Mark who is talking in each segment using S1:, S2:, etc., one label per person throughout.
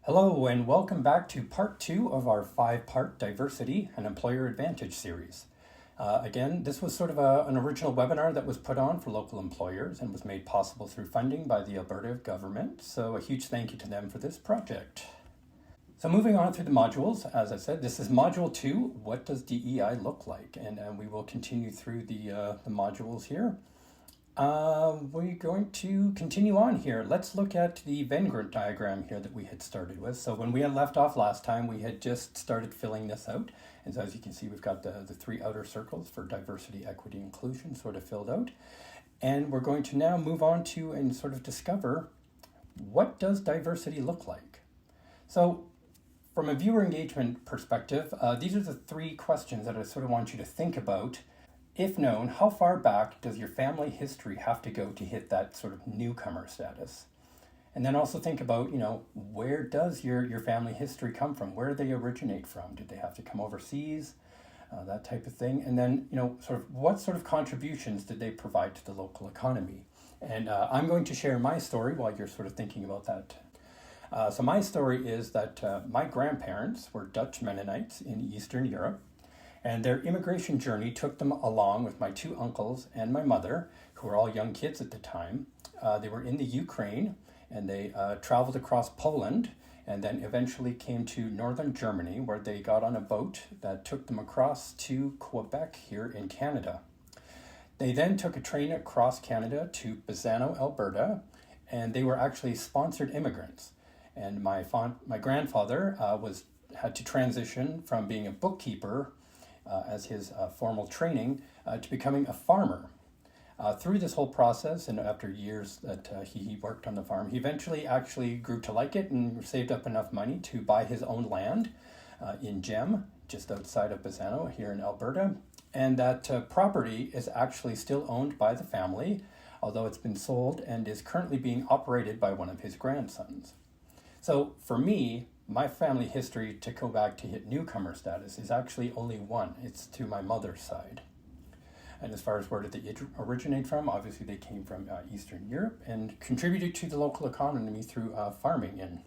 S1: Hello, and welcome back to part two of our five-part Diversity and Employer Advantage series. Again, this was sort of an original webinar that was put on for local employers and was made possible through funding by the Alberta government, so a huge thank you to them for this project. So moving on through the modules, as I said, this is Module 2, What Does DEI Look Like? And we will continue through the modules here. We're going to continue on here. Let's look at the Venn diagram here that we had started with. So when we had left off last time, we had just started filling this out. And so as you can see, we've got the three outer circles for diversity, equity, inclusion sort of filled out. And we're going to now move on to and sort of discover, what does diversity look like? So from a viewer engagement perspective, these are the three questions that I sort of want you to think about. If known, how far back does your family history have to go to hit that sort of newcomer status? And then also think about, where does your family history come from? Where do they originate from? Did they have to come overseas? That type of thing. And then, sort of what sort of contributions did they provide to the local economy? And I'm going to share my story while you're sort of thinking about that. So my story is that my grandparents were Dutch Mennonites in Eastern Europe. And their immigration journey took them along with my two uncles and my mother, who were all young kids at the time. They were in the Ukraine, and they traveled across Poland, and then eventually came to northern Germany, where they got on a boat that took them across to Quebec here in Canada. They then took a train across Canada to Bassano, Alberta, and they were actually sponsored immigrants. And my grandfather had to transition from being a bookkeeper as his formal training to becoming a farmer. Through this whole process, and after years that he worked on the farm, he eventually actually grew to like it and saved up enough money to buy his own land in Gem, just outside of Bassano here in Alberta. And that property is actually still owned by the family, although it's been sold and is currently being operated by one of his grandsons. So for me, my family history to go back to hit newcomer status is actually only one. It's to my mother's side. And as far as where did they originate from, obviously they came from Eastern Europe and contributed to the local economy through farming. And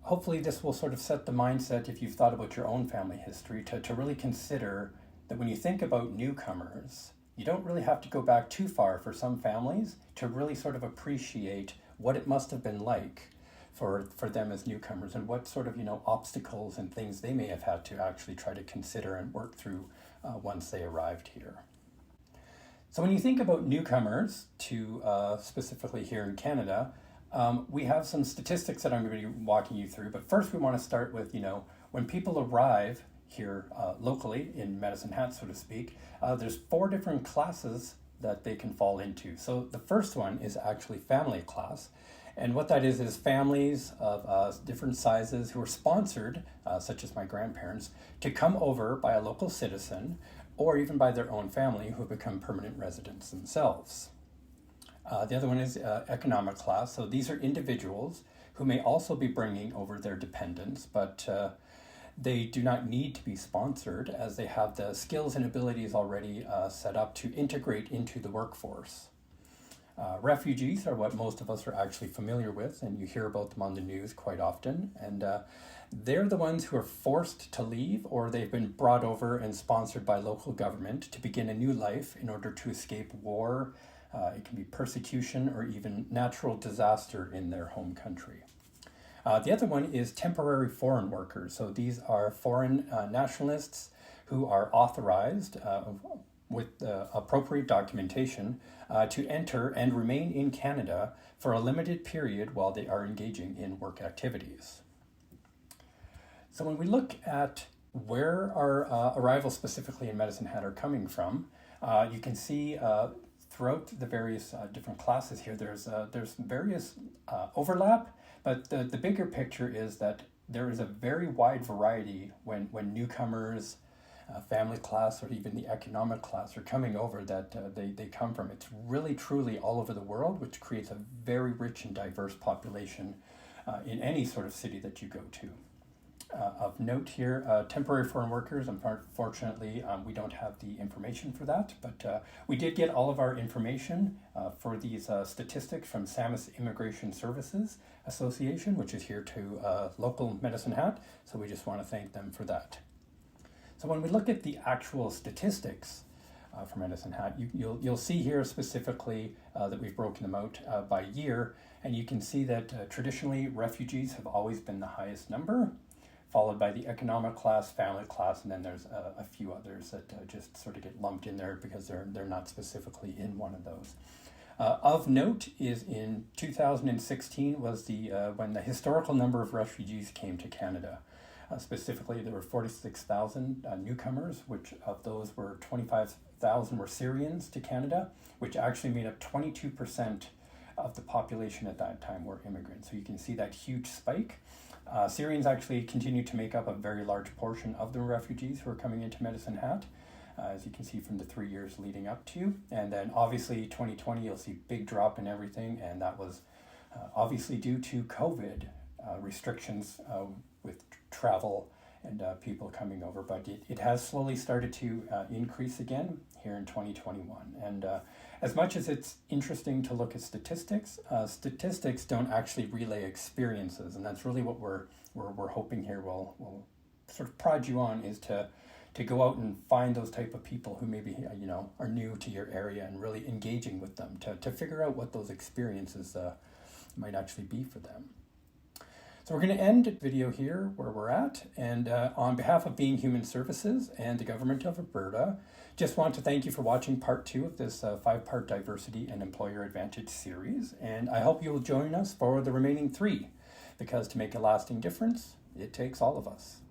S1: hopefully this will sort of set the mindset, if you've thought about your own family history, to really consider that when you think about newcomers, you don't really have to go back too far for some families to really sort of appreciate what it must have been like for them as newcomers, and what sort of obstacles and things they may have had to actually try to consider and work through once they arrived here. So when you think about newcomers to specifically here in Canada, we have some statistics that I'm going to be walking you through. But first we want to start with, when people arrive here locally in Medicine Hat, so to speak, there's 4 different classes that they can fall into. So the first one is actually family class. And what that is families of different sizes who are sponsored, such as my grandparents, to come over by a local citizen or even by their own family who have become permanent residents themselves. The other one is economic class. So these are individuals who may also be bringing over their dependents, but they do not need to be sponsored, as they have the skills and abilities already set up to integrate into the workforce. Refugees are what most of us are actually familiar with, and you hear about them on the news quite often. And they're the ones who are forced to leave, or they've been brought over and sponsored by local government to begin a new life in order to escape war. It can be persecution or even natural disaster in their home country. The other one is temporary foreign workers. So these are foreign nationalists who are authorized with appropriate documentation to enter and remain in Canada for a limited period while they are engaging in work activities. So when we look at where our arrivals specifically in Medicine Hat are coming from, you can see throughout the various different classes here, there's various overlap, but the bigger picture is that there is a very wide variety when newcomers, family class, or even the economic class are coming over, that they come from. It's really truly all over the world, which creates a very rich and diverse population in any sort of city that you go to. Of note here, temporary foreign workers, unfortunately, we don't have the information for that, but we did get all of our information for these statistics from Samus Immigration Services Association, which is here to local Medicine Hat, so we just want to thank them for that. So when we look at the actual statistics for Medicine Hat, you'll see here specifically that we've broken them out by year, and you can see that traditionally refugees have always been the highest number, followed by the economic class, family class, and then there's a few others that just sort of get lumped in there because they're not specifically in one of those. Of note is in 2016 was when the historical number of refugees came to Canada. Specifically, there were 46,000 newcomers, which of those were 25,000 were Syrians to Canada, which actually made up 22% of the population at that time were immigrants. So you can see that huge spike. Syrians actually continue to make up a very large portion of the refugees who are coming into Medicine Hat, as you can see from the 3 years leading up to. And then obviously 2020, you'll see big drop in everything, and that was obviously due to COVID restrictions with travel and people coming over. But it has slowly started to increase again here in 2021. And as much as it's interesting to look at statistics, statistics don't actually relay experiences, and that's really what we're hoping here will sort of prod you on, is to go out and find those type of people who maybe are new to your area and really engaging with them to figure out what those experiences might actually be for them. So we're going to end the video here where we're at, and on behalf of Being Human Services and the Government of Alberta, just want to thank you for watching part 2 of this 5-part Diversity and Employer Advantage series, and I hope you'll join us for the remaining 3, because to make a lasting difference, it takes all of us.